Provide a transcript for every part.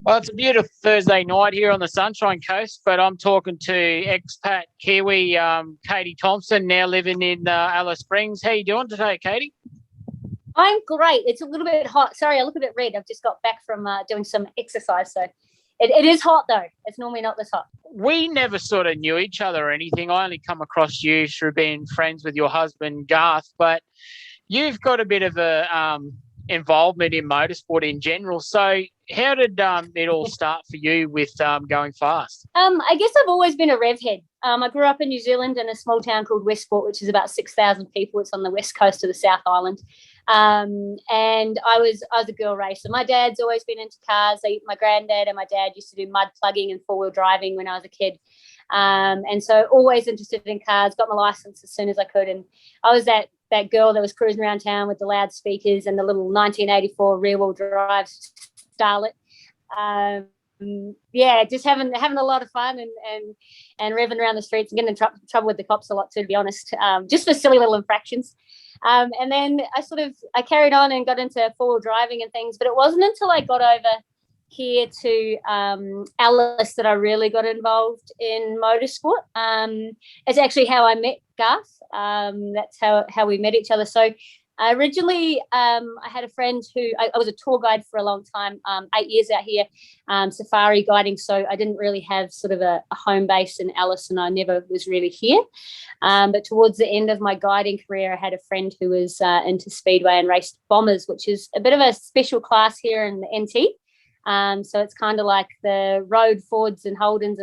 Well, it's a beautiful Thursday night here on the Sunshine Coast, but I'm talking to expat Kiwi Katie Thompson, now living in Alice Springs. How you doing today, Katie? I'm great. It's a little bit hot. Sorry, I look a bit red. I've just got back from doing some exercise, so it is hot though. It's normally not this hot. We never sort of knew each other or anything. I only come across you through being friends with your husband, Garth, but you've got a bit of a involvement in motorsport in general. So how did it all start for you with going fast? I guess I've always been a rev head. I grew up in New Zealand in a small town called Westport, which is about 6,000 people. It's on the west coast of the South Island. And I was a girl racer. My dad's always been into cars. My granddad and my dad used to do mud plugging and four-wheel driving when I was a kid. And so always interested in cars, got my license as soon as I could. And I was that girl that was cruising around town with the loudspeakers and the little 1984 rear-wheel drive Starlet. Just having a lot of fun and revving around the streets and getting in trouble with the cops a lot too, to be honest, just for silly little infractions. And then I carried on and got into four-wheel driving and things, but it wasn't until I got over here to Alice that I really got involved in motorsport. It's actually how I met Garth. That's how we met each other. So originally, I had a friend who I was a tour guide for a long time, 8 years out here, safari guiding. So I didn't really have sort of a home base in Alice, and I never was really here. But towards the end of my guiding career, I had a friend who was into speedway and raced bombers, which is a bit of a special class here in the NT. So it's kind of like the road Fords and Holdens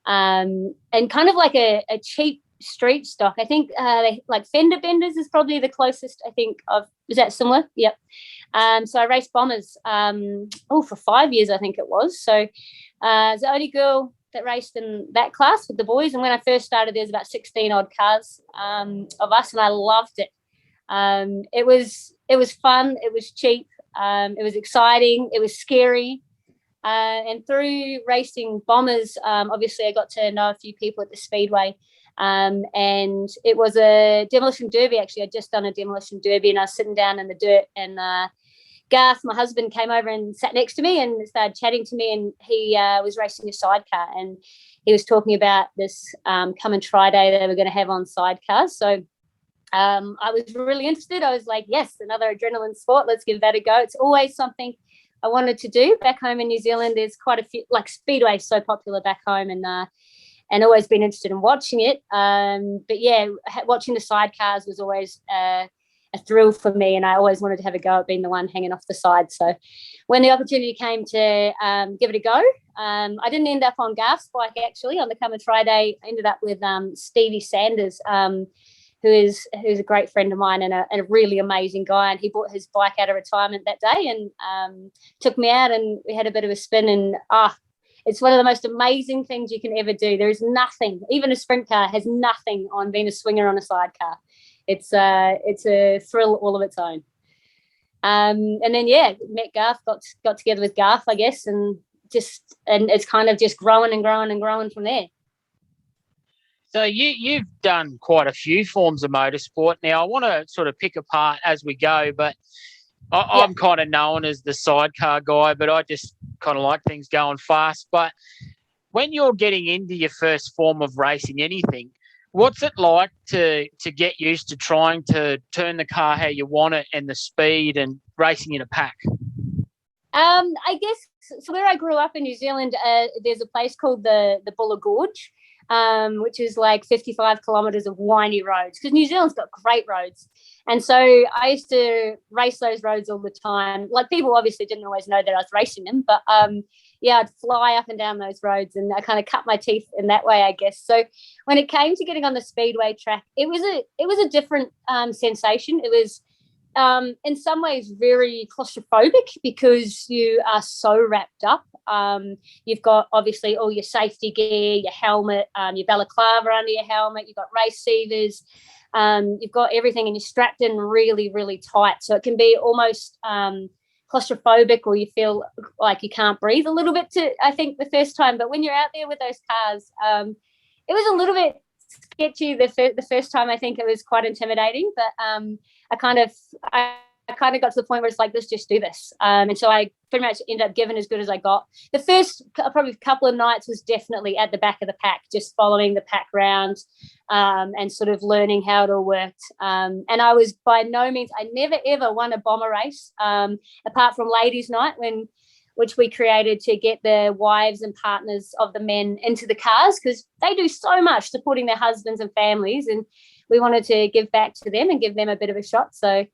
and kind of like a cheap street stock. I think like fender benders is probably the closest I think of. Is that similar? Yep. So I raced bombers for 5 years, I think it was. So I was the only girl that raced in that class with the boys. And when I first started, there's about 16 odd cars of us, and I loved it. It was fun. It was cheap. It was exciting. It was scary. And through racing bombers, obviously I got to know a few people at the Speedway. And it was a demolition derby, actually. I'd just done a demolition derby, and I was sitting down in the dirt, and Garth, my husband, came over and sat next to me and started chatting to me, and he was racing a sidecar, and he was talking about this come and try day they were going to have on sidecars. So I was really interested. I was like, yes, another adrenaline sport. Let's give that a go. It's always something I wanted to do. Back home in New Zealand, there's quite a few, like Speedway, so popular back home, and always been interested in watching it. But yeah, watching the sidecars was always a thrill for me, and I always wanted to have a go at being the one hanging off the side. So when the opportunity came to give it a go, I didn't end up on Garth's bike, actually. On the come and try day, I ended up with Stevie Sanders, who's a great friend of mine and a really amazing guy. And he bought his bike out of retirement that day and took me out, and we had a bit of a spin. And it's one of the most amazing things you can ever do. There is nothing, even a sprint car has nothing on being a swinger on a sidecar. It's a thrill all of its own. And then met Garth, got together with Garth, I guess, and it's kind of just growing and growing and growing from there. So you've done quite a few forms of motorsport. Now I want to sort of pick apart as we go, but I'm kind of known as the sidecar guy, but I just kind of like things going fast. But when you're getting into your first form of racing anything, what's it like to get used to trying to turn the car how you want it and the speed and racing in a pack? I guess, so where I grew up in New Zealand, there's a place called the Buller Gorge, which is like 55 kilometres of windy roads, because New Zealand's got great roads. And so I used to race those roads all the time. Like, people obviously didn't always know that I was racing them, but I'd fly up and down those roads, and I kind of cut my teeth in that way, I guess. So when it came to getting on the speedway track, it was a different sensation. It was in some ways very claustrophobic, because you are so wrapped up. You've got obviously all your safety gear, your helmet, your balaclava under your helmet, you've got race sievers, you've got everything, and you're strapped in really, really tight. So it can be almost claustrophobic, or you feel like you can't breathe a little bit, I think, the first time. But when you're out there with those cars, it was a little bit sketchy the first time. I think it was quite intimidating, but I kind of got to the point where it's like, let's just do this. And so I pretty much ended up giving as good as I got. The first probably couple of nights was definitely at the back of the pack, just following the pack round and sort of learning how it all worked. And I was by no means, I never ever won a bomber race apart from ladies' night, which we created to get the wives and partners of the men into the cars, because they do so much supporting their husbands and families, and we wanted to give back to them and give them a bit of a shot. So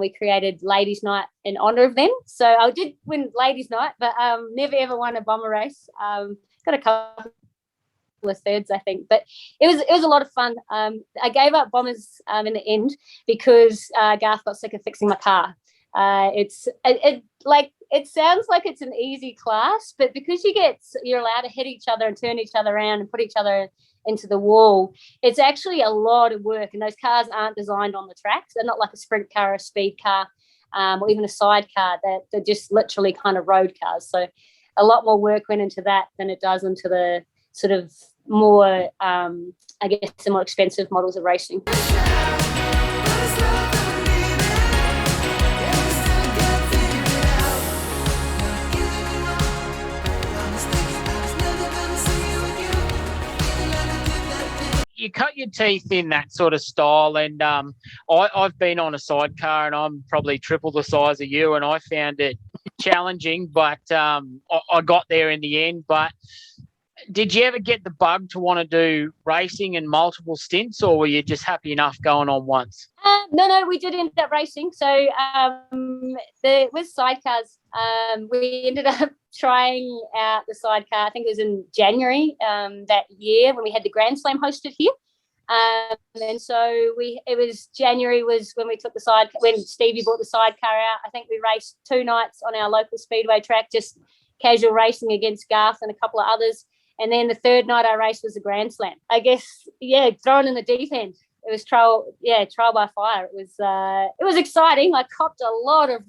we created Ladies' Night in honour of them. So I did win Ladies' Night, but never ever won a bomber race. Got a couple of thirds, I think, but it was a lot of fun. I gave up bombers in the end because Garth got sick of fixing my car. It sounds like it's an easy class, but because you're allowed to hit each other and turn each other around and put each other into the wall, it's actually a lot of work, and those cars aren't designed on the tracks. They're not like a sprint car or a speed car or even a sidecar. They're just literally kind of road cars. So a lot more work went into that than it does into the sort of more, I guess, the more expensive models of racing. You cut your teeth in that sort of style, and I've been on a sidecar, and I'm probably triple the size of you, and I found it challenging, but I got there in the end. But did you ever get the bug to want to do racing and multiple stints, or were you just happy enough going on once? No, we did end up racing. So with sidecars, we ended up trying out the sidecar. I think it was in January that year when we had the Grand Slam hosted here. And so January was when we took when Stevie brought the sidecar out. I think we raced 2 nights on our local speedway track, just casual racing against Garth and a couple of others. And then the third night I raced was the Grand Slam. I guess, thrown in the deep end. It was trial by fire. It was exciting. I copped a lot of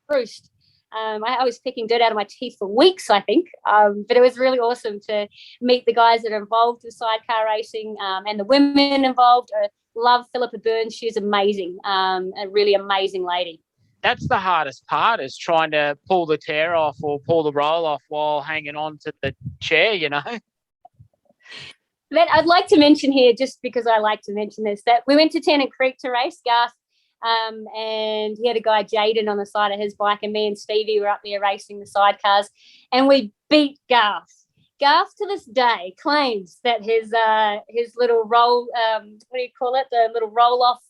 roost. I was picking dirt out of my teeth for weeks, I think. But it was really awesome to meet the guys that are involved with sidecar racing and the women involved. I love Philippa Burns. She's amazing, a really amazing lady. That's the hardest part, is trying to pull the tear off or pull the roll off while hanging on to the chair, But I'd like to mention here, just because I like to mention this, that we went to Tennant Creek to race, Garth, and he had a guy, Jaden, on the side of his bike, and me and Stevie were up there racing the sidecars, and we beat Garth. Garth, to this day, claims that his little roll, the little roll-off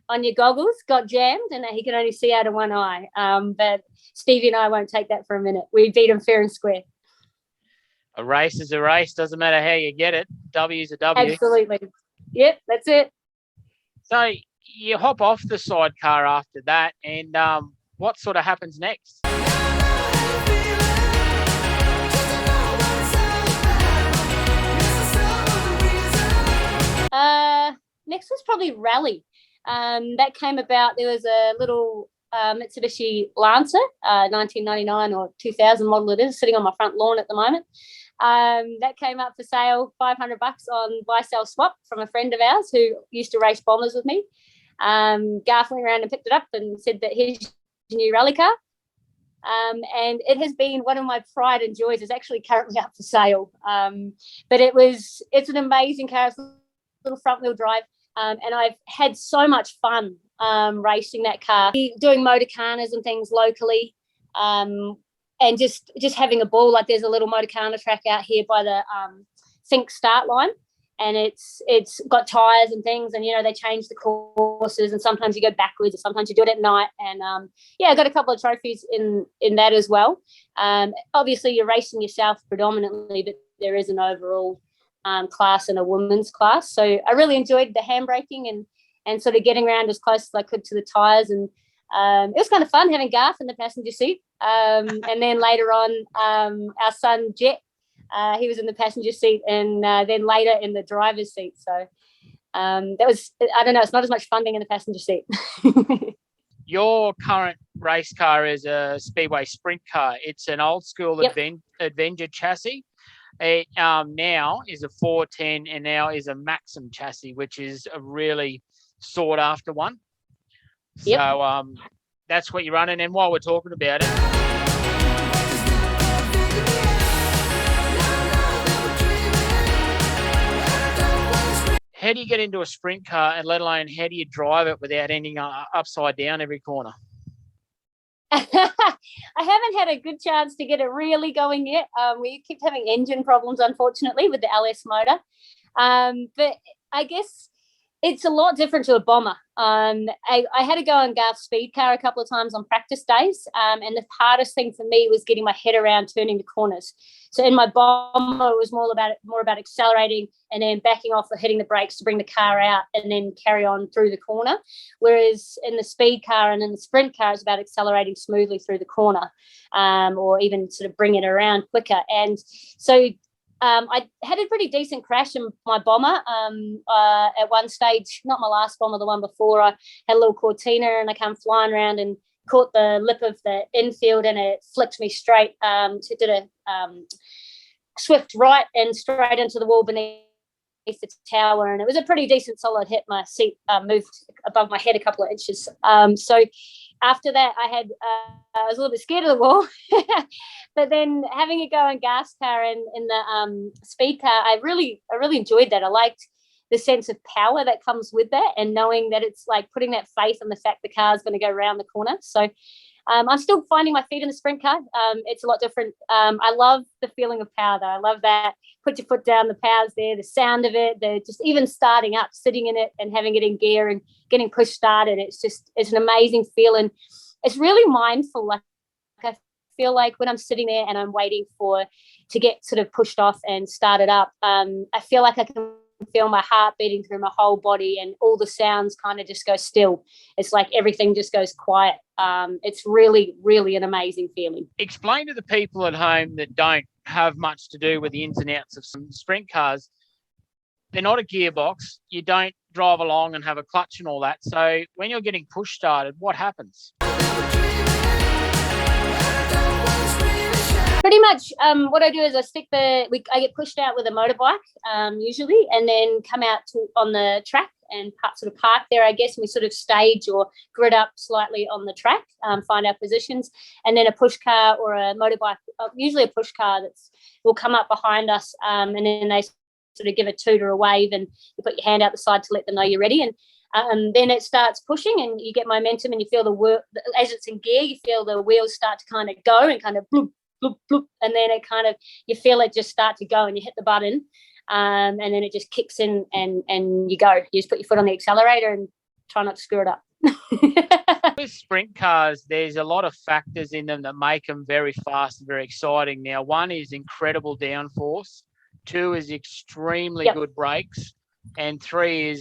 on your goggles got jammed and that he could only see out of one eye. But Stevie and I won't take that for a minute. We beat him fair and square. A race is a race. Doesn't matter how you get it. W's a W. Absolutely. Yep, that's it. So you hop off the sidecar after that, and what sort of happens next? Next was probably rally. That came about. There was a little Mitsubishi Lancer, 1999 or 2000 model it is, sitting on my front lawn at the moment. That came up for sale, $500 on buy, sell, swap from a friend of ours who used to race bombers with me. Garth went around and picked it up and said that here's your new rally car. And it has been one of my pride and joys. It's actually currently up for sale. But it's an amazing car. It's a little front wheel drive. And I've had so much fun racing that car, doing motorcanas and things locally, and just having a ball. Like, there's a little motorcana track out here by the Fink start line, and it's got tyres and things, and they change the courses, and sometimes you go backwards, and sometimes you do it at night. And I got a couple of trophies in that as well. Obviously you're racing yourself predominantly, but there is an overall class and a women's class. So I really enjoyed the handbraking and sort of getting around as close as I could to the tyres. And it was kind of fun having Garth in the passenger seat. And then later on, our son Jet, he was in the passenger seat, and then later in the driver's seat. So that was, I don't know, it's not as much fun being in the passenger seat. Your current race car is a Speedway sprint car. It's an old school Avenger chassis. It now is a 410 and now is a Maxim chassis, which is a really sought after one. Yep. So that's what you're running. And while we're talking about it, how do you get into a sprint car, and let alone how do you drive it without ending upside down every corner? I haven't had a good chance to get it really going yet. We keep having engine problems, unfortunately, with the LS motor. But I guess it's a lot different to a bomber. I had to go on Garth's speed car a couple of times on practice days, and the hardest thing for me was getting my head around turning the corners. So in my bomber, it was more about accelerating and then backing off or hitting the brakes to bring the car out and then carry on through the corner. Whereas in the speed car and in the sprint car, it's about accelerating smoothly through the corner, or even sort of bring it around quicker. And so I had a pretty decent crash in my bomber at one stage, not my last bomber, the one before. I had a little Cortina and I came flying around and caught the lip of the infield, and it flicked me straight. It did a swift right and straight into the wall beneath the tower, and it was a pretty decent solid hit. My seat moved above my head a couple of inches. So after that, I was a little bit scared of the wall. But then having it go in gas car and in the speed car, I really enjoyed that. I liked the sense of power that comes with that, and knowing that it's like putting that faith in the fact the car is going to go around the corner. So I'm still finding my feet in the sprint car. It's a lot different. I love the feeling of power, though. I love that. Put your foot down, the power's there, the sound of it, the just even starting up, sitting in it and having it in gear and getting push started. It's an amazing feeling. It's really mindful. Like I feel like when I'm sitting there and I'm waiting to get sort of pushed off and started up, I feel like I can feel my heart beating through my whole body, and all the sounds kind of just go still. It's like everything just goes quiet. It's really, really an amazing feeling. Explain to the people at home that don't have much to do with the ins and outs of some sprint cars. They're not a gearbox. You don't drive along and have a clutch and all that. So when you're getting push started, what happens? Pretty much what I do is I get pushed out with a motorbike usually, and then come out on the track and sort of park there, I guess, and we sort of stage or grid up slightly on the track, find our positions, and then a push car or a motorbike, usually a push car will come up behind us, and then they sort of give a toot or a wave, and you put your hand out the side to let them know you're ready, and then it starts pushing, and you get momentum, and you feel as it's in gear, you feel the wheels start to kind of go and kind of bloop, bloop, bloop, and then it kind of, you feel it just start to go, and you hit the button, and then it just kicks in, and you go. You just put your foot on the accelerator and try not to screw it up. With sprint cars, there's a lot of factors in them that make them very fast and very exciting. Now, one is incredible downforce, two is extremely good brakes, and three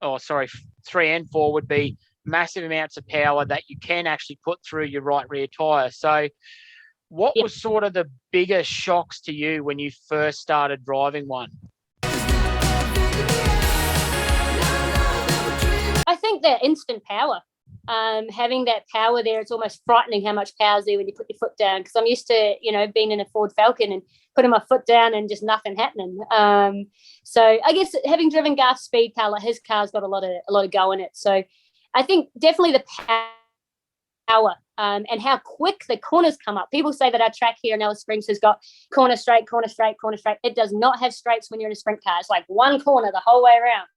and four would be massive amounts of power that you can actually put through your right rear tyre. So what was sort of the biggest shocks to you when you first started driving one? I think the instant power. Having that power there, it's almost frightening how much power's there when you put your foot down, because I'm used to, being in a Ford Falcon and putting my foot down and just nothing happening. So I guess having driven Garth's speed car, like his car's got a lot of go in it. So I think definitely the power and how quick the corners come up. People say that our track here in Alice Springs has got corner straight, corner straight, corner straight. It does not have straights when you're in a sprint car. It's like one corner the whole way around.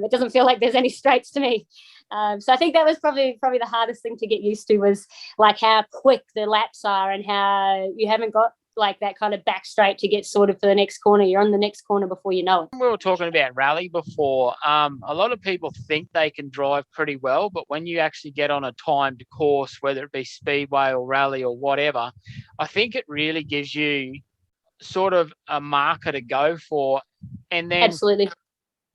It doesn't feel like there's any straights to me. So I think that was probably the hardest thing to get used to, was like how quick the laps are and how you haven't got like that kind of back straight to get sorted for the next corner. You're on the next corner before you know it. We were talking about rally before. A lot of people think they can drive pretty well, but when you actually get on a timed course, whether it be speedway or rally or whatever, I think it really gives you sort of a marker to go for. And then absolutely,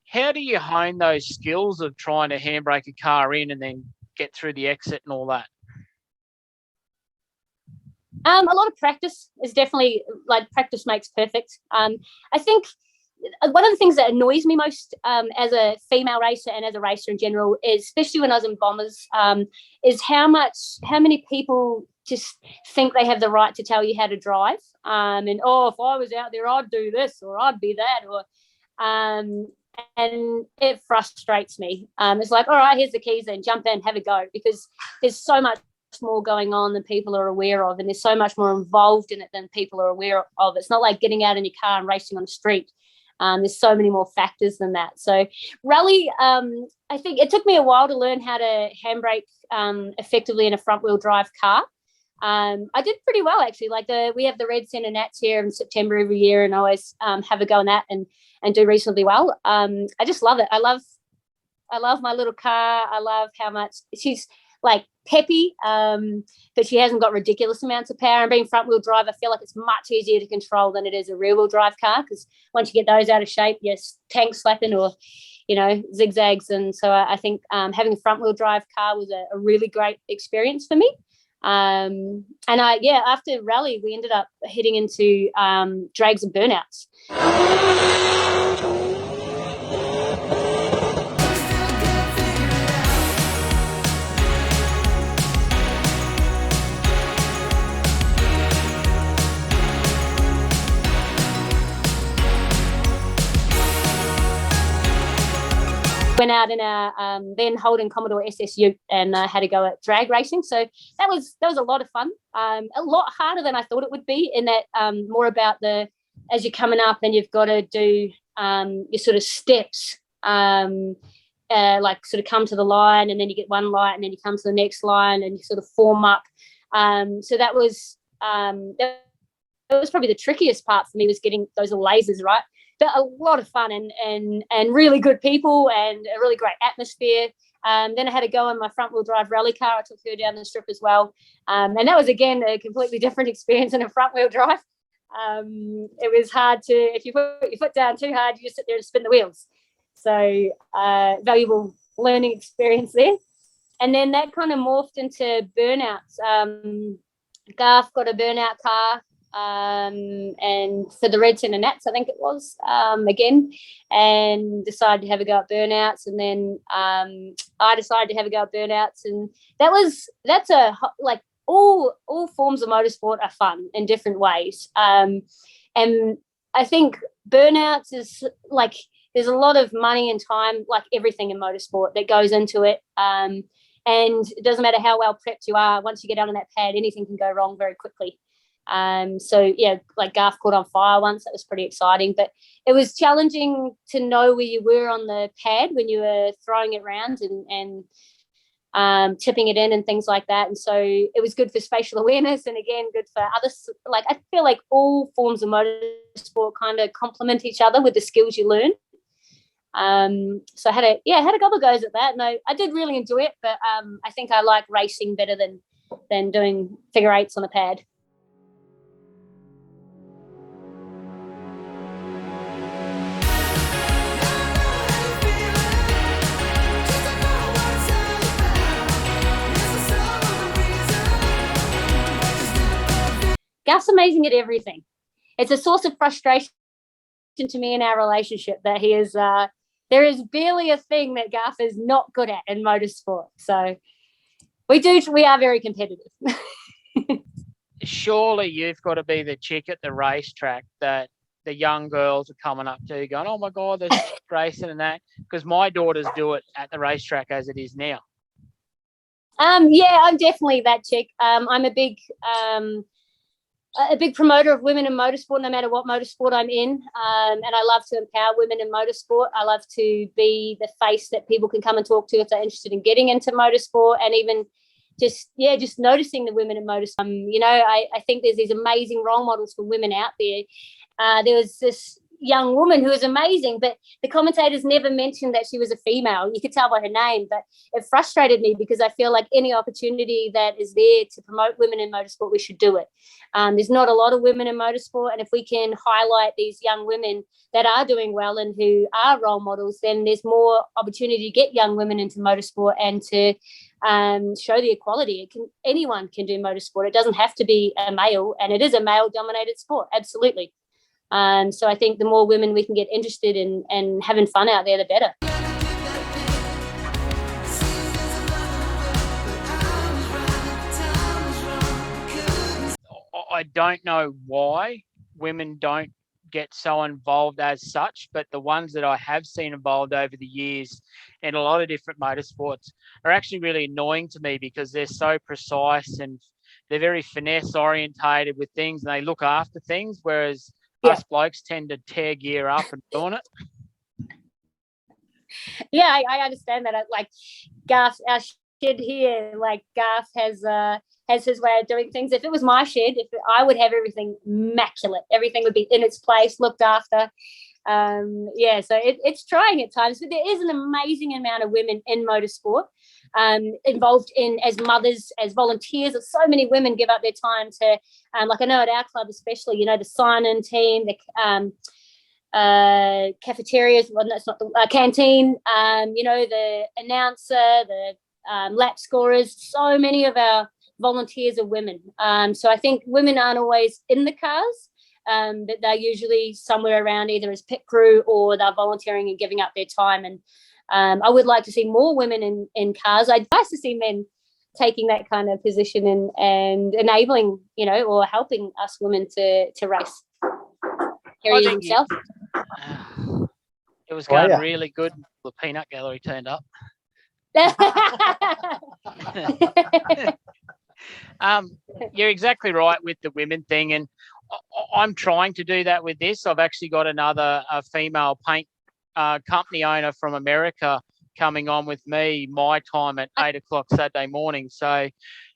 how do you hone those skills of trying to handbrake a car in and then get through the exit and all that? A lot of practice is definitely, like, practice makes perfect. I think one of the things that annoys me most as a female racer and as a racer in general, is, especially when I was in bombers, is how many people just think they have the right to tell you how to drive. And if I was out there, I'd do this or I'd be that, or and it frustrates me. It's like, all right, here's the keys, then jump in, have a go, because there's so much more going on than people are aware of, and there's so much more involved in it than people are aware of. It's not like getting out in your car and racing on the street. There's so many more factors than that. So rally, I think it took me a while to learn how to handbrake effectively in a front-wheel drive car. I did pretty well, actually. Like we have the Red Centre Nats here in September every year, and I always have a go on that and do reasonably well. I just love it. I love my little car. I love how much she's like peppy, but she hasn't got ridiculous amounts of power. And being front wheel drive, I feel like it's much easier to control than it is a rear wheel drive car, because once you get those out of shape, you're tank slapping or, zigzags. And so I think having a front wheel drive car was a really great experience for me. And after rally, we ended up heading into drags and burnouts. Went out in our then Holden Commodore SSU and had to go at drag racing. So that was a lot of fun. A lot harder than I thought it would be, in that more about as you're coming up and you've got to do your sort of steps, like sort of come to the line, and then you get one light, and then you come to the next line, and you sort of form up. So that was probably the trickiest part for me, was getting those little lasers right. But a lot of fun and really good people and a really great atmosphere. Then I had to go in my front-wheel drive rally car. I took her down the strip as well. And that was, again, a completely different experience in a front-wheel drive. It was hard to, if you put your foot down too hard, you just sit there and spin the wheels. So valuable learning experience there. And then that kind of morphed into burnouts. Garth got a burnout car. And for the Red Centre Nats, I think it was, again, and decided to have a go at burnouts. And then I decided to have a go at burnouts, and that's all forms of motorsport are fun in different ways. And I think burnouts is like, there's a lot of money and time, like everything in motorsport, that goes into it. And it doesn't matter how well prepped you are, once you get out on that pad, anything can go wrong very quickly. So yeah, like Garth caught on fire once. That was pretty exciting, but it was challenging to know where you were on the pad when you were throwing it around and tipping it in and things like that. And so it was good for spatial awareness, and again, good for others. Like, I feel like all forms of motorsport kind of complement each other with the skills you learn. So I had a couple of goes at that, and I did really enjoy it, but I think I like racing better than doing figure eights on a pad. Garth's amazing at everything. It's a source of frustration to me in our relationship that he is. There is barely a thing that Garth is not good at in motorsport. So we are very competitive. Surely you've got to be the chick at the racetrack that the young girls are coming up to, going, "Oh my God, there's racing and that." Because my daughters do it at the racetrack as it is now. Yeah, I'm definitely that chick. I'm a big promoter of women in motorsport, no matter what motorsport I'm in. And I love to empower women in motorsport. I love to be the face that people can come and talk to if they're interested in getting into motorsport, and even just noticing the women in motorsport. I think there's these amazing role models for women out there. There was this young woman who was amazing, but the commentators never mentioned that she was a female. You could tell by her name, but it frustrated me, because I feel like any opportunity that is there to promote women in motorsport, we should do it. There's not a lot of women in motorsport, and if we can highlight these young women that are doing well and who are role models, then there's more opportunity to get young women into motorsport and to show the equality. Anyone can do motorsport. It doesn't have to be a male, and it is a male-dominated sport, absolutely. So I think the more women we can get interested in and having fun out there, the better. I don't know why women don't get so involved as such, but the ones that I have seen involved over the years in a lot of different motorsports are actually really annoying to me because they're so precise and they're very finesse orientated with things and they look after things, whereas us blokes tend to tear gear up and doing it. Yeah, I understand that. Like Garth, our shed here, like Garth has his way of doing things. If it was my shed, I would have everything immaculate. Everything would be in its place, looked after. So it's trying at times, but there is an amazing amount of women in motorsport involved in as mothers, as volunteers. So many women give up their time to, like I know at our club especially, you know, the sign-in team, the cafeterias, well, that's not the canteen, you know, the announcer, the lap scorers. So many of our volunteers are women. So I think women aren't always in the cars. But they're usually somewhere around either as pit crew or they're volunteering and giving up their time. And I would like to see more women in cars. I'd like to see men taking that kind of position and enabling, you know, or helping us women to race. Harry himself. It was going really good until the peanut gallery turned up. You're exactly right with the women thing, and I'm trying to do that with this. I've actually got another female paint company owner from America coming on with me my time at 8 o'clock Saturday morning. So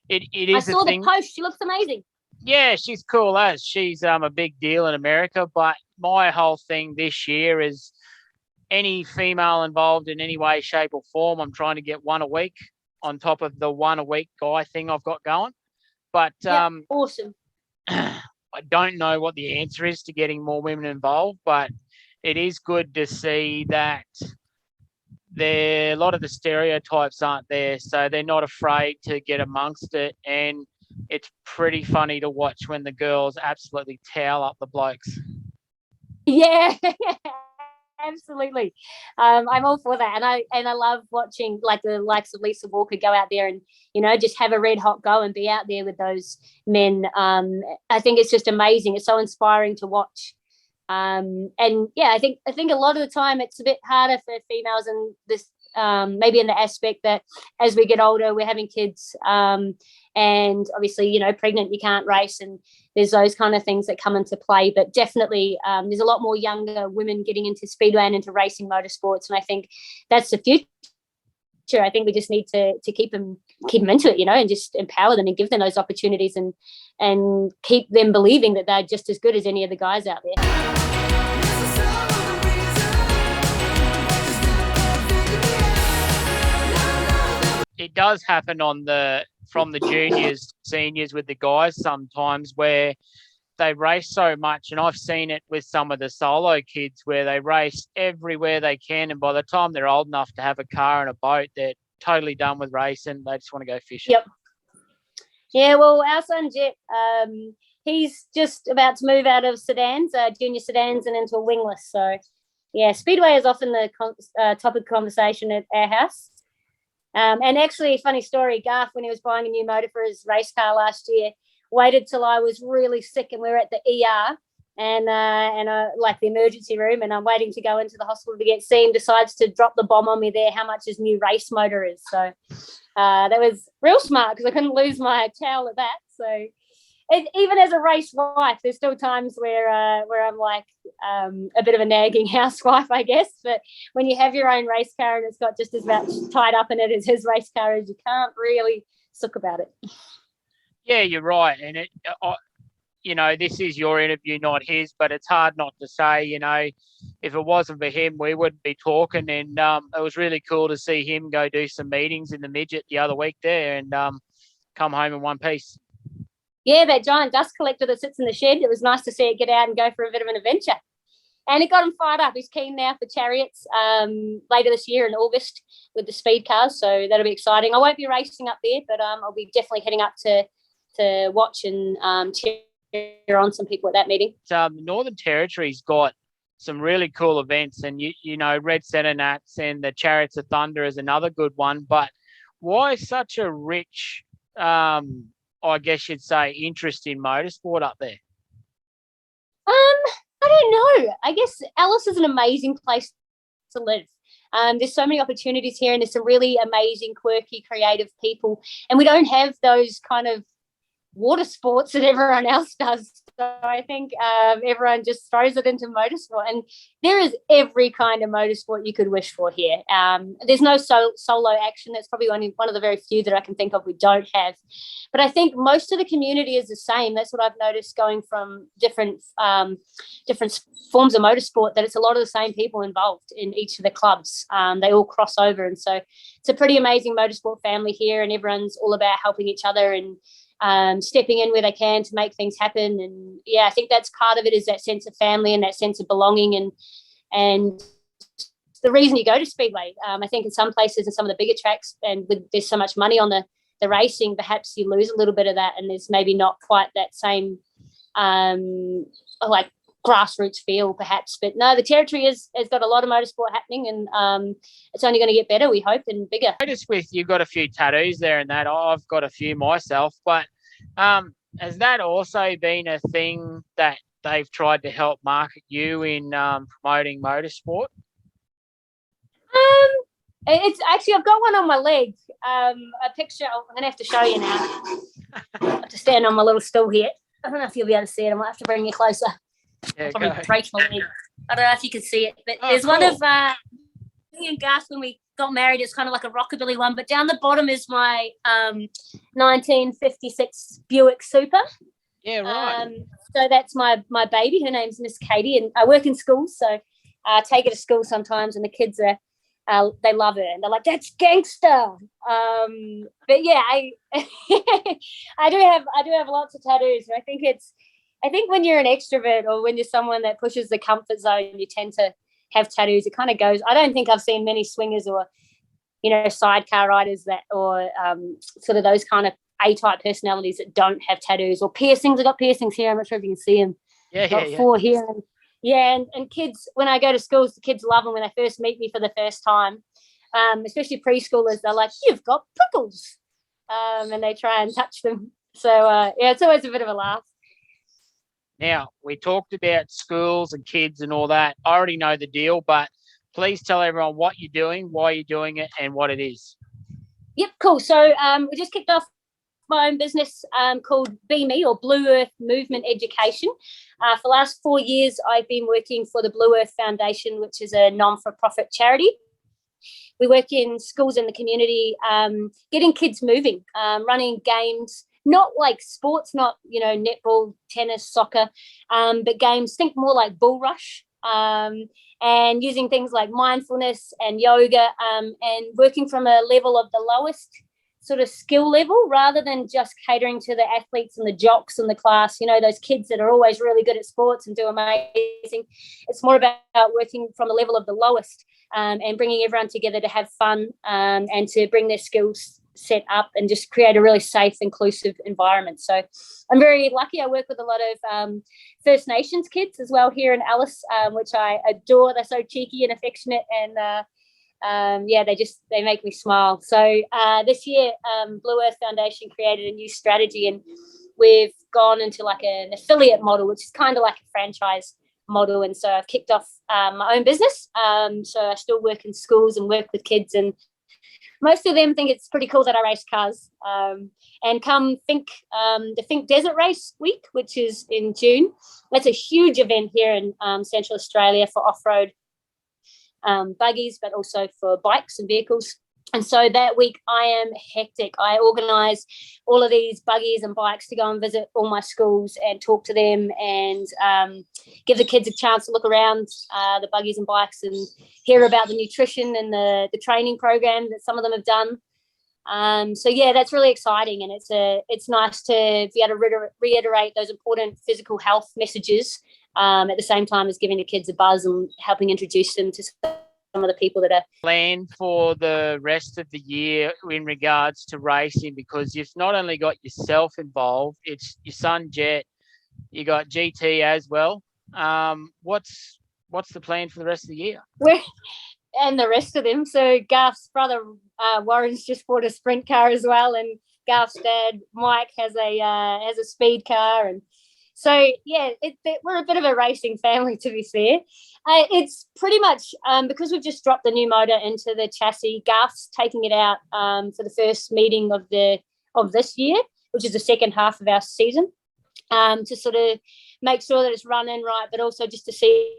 it is I saw a thing. The post. She looks amazing. Yeah, she's cool as. She's a big deal in America. But my whole thing this year is any female involved in any way, shape or form, I'm trying to get one a week on top of the one a week guy thing I've got going. But awesome. I don't know what the answer is to getting more women involved, but it is good to see that a lot of the stereotypes aren't there, so they're not afraid to get amongst it, and it's pretty funny to watch when the girls absolutely towel up the blokes. Yeah, absolutely. I'm all for that, and I love watching like the likes of Lisa Walker go out there and, you know, just have a red hot go and be out there with those men. I think it's just amazing. It's so inspiring to watch. And yeah, I think a lot of the time it's a bit harder for females in this, maybe in the aspect that as we get older, we're having kids, and obviously, you know, pregnant, you can't race, and there's those kind of things that come into play. But definitely, there's a lot more younger women getting into speedway and into racing motorsports, and I think that's the future. I think we just need to keep them into it, you know, and just empower them and give them those opportunities and keep them believing that they're just as good as any of the guys out there. It does happen from the juniors, seniors with the guys sometimes where they race so much, and I've seen it with some of the solo kids where they race everywhere they can, and by the time they're old enough to have a car and a boat, they're totally done with racing. They just want to go fishing. Yep. Yeah, well, our son Jet, he's just about to move out of sedans, junior sedans, and into a wingless. So, yeah, speedway is often the topic of conversation at our house. And actually, a funny story, Garth, when he was buying a new motor for his race car last year, waited till I was really sick and we were at the ER and like the emergency room, and I'm waiting to go into the hospital to get seen, decides to drop the bomb on me there how much his new race motor is. So that was real smart because I couldn't lose my towel at that. So even as a race wife, there's still times where I'm like a bit of a nagging housewife, I guess. But when you have your own race car and it's got just as much tied up in it as his race car is, you can't really sook about it. Yeah, you're right. And you know, this is your interview, not his, but it's hard not to say, you know, if it wasn't for him, we wouldn't be talking. And it was really cool to see him go do some meetings in the midget the other week there and come home in one piece. Yeah, that giant dust collector that sits in the shed, it was nice to see it get out and go for a bit of an adventure. And it got him fired up. He's keen now for chariots later this year in August with the speed cars, so that'll be exciting. I won't be racing up there, but I'll be definitely heading up to watch and cheer on some people at that meeting. The Northern Territory's got some really cool events, and you know, Red Centre Nats and the Chariots of Thunder is another good one. But why such a rich I guess you'd say interest in motorsport up there? I don't know. I guess Alice is an amazing place to live. There's so many opportunities here, and there's some really amazing, quirky, creative people. And we don't have those kind of water sports that everyone else does. So I think everyone just throws it into motorsport. And there is every kind of motorsport you could wish for here. There's no solo action. That's probably one of the very few that I can think of we don't have. But I think most of the community is the same. That's what I've noticed going from different forms of motorsport, that it's a lot of the same people involved in each of the clubs. They all cross over. And so it's a pretty amazing motorsport family here, and everyone's all about helping each other and stepping in where they can to make things happen. And yeah, I think that's part of it, is that sense of family and that sense of belonging, and the reason you go to Speedway. I think in some places and some of the bigger tracks, and there's so much money on the racing, perhaps you lose a little bit of that, and there's maybe not quite that same like grassroots feel perhaps. But no, the territory has got a lot of motorsport happening, and it's only going to get better, we hope, and bigger. I noticed with you've got a few tattoos there and that. I've got a few myself, but has that also been a thing that they've tried to help market you in promoting motorsport? It's actually, I've got one on my leg, a picture. I'm going to have to show you now. I have to stand on my little stool here. I don't know if you'll be able to see it. I might have to bring you closer. Yeah, probably break my leg. I don't know if you can see it, but there's cool. one of me and Garth when we got married. It's kind of like a rockabilly one, but down the bottom is my 1956 Buick Super. Yeah, right. So that's my baby. Her name's Miss Katie, and I work in schools, so I take her to school sometimes, and the kids they love her, and they're like, "That's gangster." But yeah, I I do have lots of tattoos, and I think when you're an extrovert, or when you're someone that pushes the comfort zone, you tend to have tattoos. It kind of goes. I don't think I've seen many swingers or, sidecar riders or sort of those kind of A-type personalities that don't have tattoos or piercings. I got piercings here. I'm not sure if you can see them. Yeah. 4 here. And kids, when I go to schools, the kids love them when they first meet me for the first time, especially preschoolers. They're like, "You've got prickles," and they try and touch them. So, it's always a bit of a laugh. Now, we talked about schools and kids and all that. I already know the deal, but please tell everyone what you're doing, why you're doing it, and what it is. Yep, cool. So we just kicked off my own business called Be Me, or Blue Earth Movement Education. For the last 4 years, I've been working for the Blue Earth Foundation, which is a non-for-profit charity. We work in schools in the community, getting kids moving, running games, not like sports, not, netball, tennis, soccer, but games, think more like bull rush, and using things like mindfulness and yoga, and working from a level of the lowest sort of skill level, rather than just catering to the athletes and the jocks in the class, those kids that are always really good at sports and do amazing. It's more about working from the level of the lowest, and bringing everyone together to have fun, and to bring their skills set up and just create a really safe, inclusive environment. So I'm very lucky. I work with a lot of First Nations kids as well here in Alice, which I adore. They're so cheeky and affectionate, and they make me smile. So this year, Blue Earth Foundation created a new strategy, and we've gone into like an affiliate model, which is kind of like a franchise model. And so I've kicked off my own business. So I still work in schools and work with kids, and most of them think it's pretty cool that I race cars. And come the Think Desert Race Week, which is in June. That's a huge event here in Central Australia for off-road buggies, but also for bikes and vehicles. And so that week I am hectic. I organise all of these buggies and bikes to go and visit all my schools and talk to them, and give the kids a chance to look around the buggies and bikes and hear about the nutrition and the training program that some of them have done. So yeah, that's really exciting, and it's nice to be able to reiterate those important physical health messages, at the same time as giving the kids a buzz and helping introduce them to some of the people that are planned for the rest of the year in regards to racing, because you've not only got yourself involved, it's your son Jet, you got GT as well. What's the plan for the rest of the year? And the rest of them. So Garth's brother Warren's just bought a sprint car as well, and Garth's dad Mike has a speed car, and So yeah, we're a bit of a racing family, to be fair. It's pretty much because we've just dropped the new motor into the chassis. Garth's taking it out for the first meeting of this year, which is the second half of our season, to sort of make sure that it's running right, but also just to see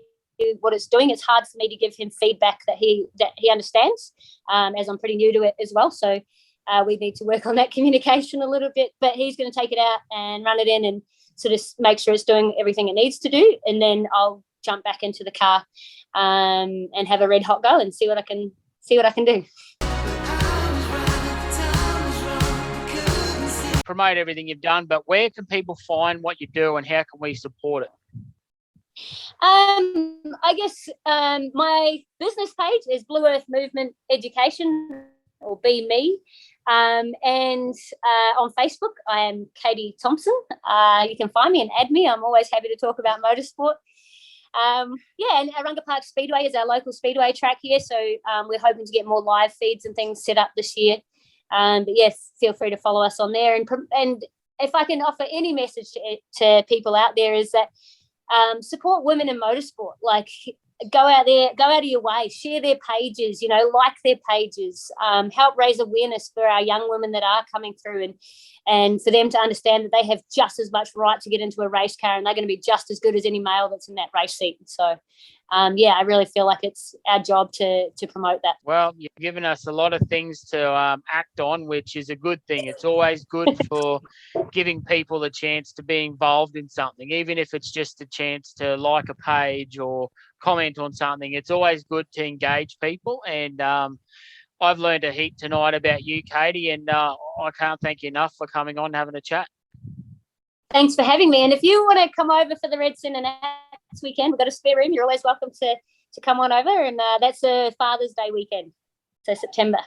what it's doing. It's hard for me to give him feedback that he understands, as I'm pretty new to it as well. So we need to work on that communication a little bit. But he's going to take it out and run it in and sort of make sure it's doing everything it needs to do, and then I'll jump back into the car and have a red hot go and see what I can do. Promote everything you've done, but where can people find what you do and how can we support it? I guess my business page is Blue Earth Movement Education, or Be Me. And on Facebook, I am Katie Thompson. You can find me and add me. I'm always happy to talk about motorsport. And Arunga Park Speedway is our local speedway track here. So we're hoping to get more live feeds and things set up this year. But yes, feel free to follow us on there. And if I can offer any message to people out there, is that support women in motorsport. Like, go out of your way, share their pages, like their pages, help raise awareness for our young women that are coming through, and for them to understand that they have just as much right to get into a race car, and they're going to be just as good as any male that's in that race seat. So I really feel like it's our job to promote that. Well, you've given us a lot of things to act on, which is a good thing. It's always good for giving people a chance to be involved in something, even if it's just a chance to like a page or comment on something. It's always good to engage people, and I've learned a heap tonight about you, Katie, and I can't thank you enough for coming on and having a chat. Thanks for having me. And if you want to come over for the Red Centre next weekend, we've got a spare room. You're always welcome to come on over. And that's a Father's Day weekend, so September.